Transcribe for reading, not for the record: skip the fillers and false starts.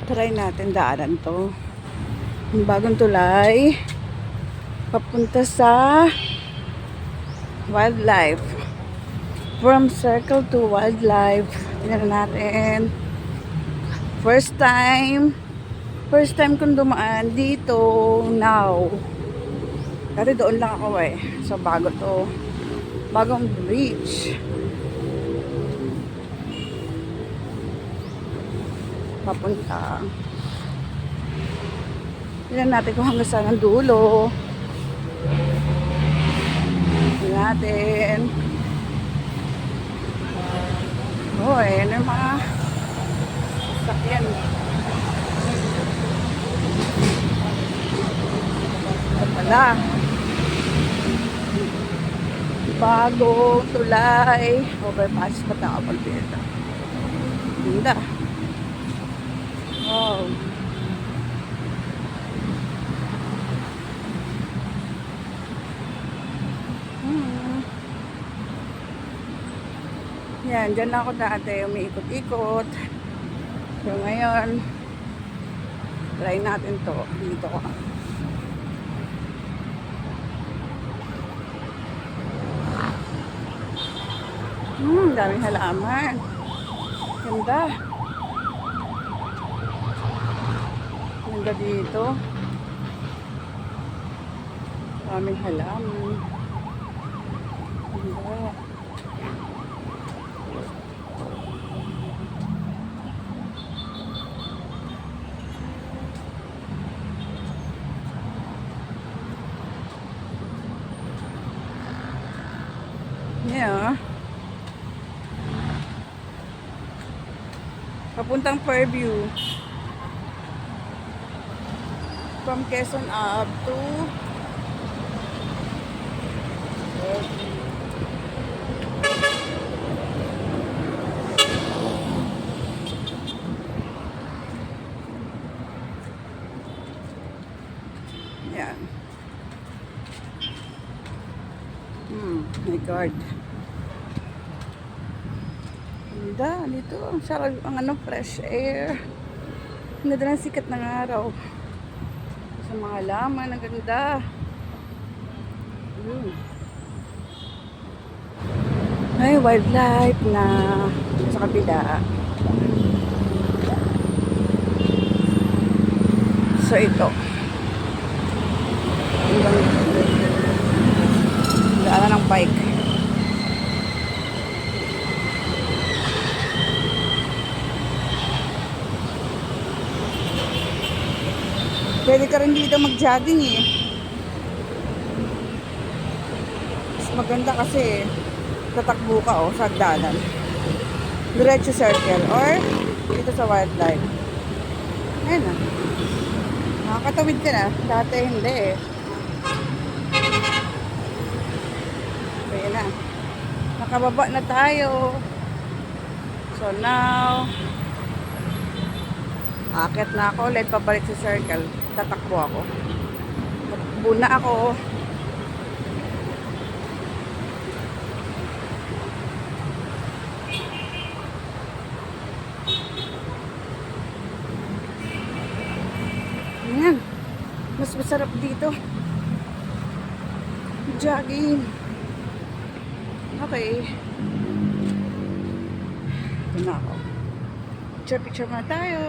Try natin daanan to. Yung bagong tulay. Papunta sa wildlife. From circle to wildlife. Tingnan natin. First time kong dumaan dito now. Kasi doon lang ako eh. So bago to. Bagong bridge. Papunta. Tingnan natin kung hanggang saan ang dulo. Tingnan natin. Oh, ayan yung mga sakyan. Ito pala. Bagong tulay. Overpass pa tayo pagpita. Ganda. Wow. Yan, dyan lang ako dati umiikot-ikot. So ngayon, try natin to. Dito ko. Daming halaman. Ganda. Ganda dito. Daming halaman. Ganda. Yeah. Papuntang Fairview. From Quezon Ave to yan. My God. Ganda, dito. Ang sarap, ang fresh air. Ang ganda ng sikat ng araw. Sa mga halaman, ang ganda. Ay, wildlife na sa kabila. So, ito. Daanan ng bike. Pwede ka rin dito mag-jogging eh. Mas maganda kasi tatakbo ka sa hagdanan. Diretso circle or dito sa wildlife. Ayan na. Nakakatawid ka na. Dati hindi eh. Ayan na. Nakababa na tayo. So now, akit na ako ulit pabalik sa circle. Tatakbo ako. Tatakbo na ako. Ayan. Mas masarap dito. Jogging. Okay. Ito na ako. Picture na tayo.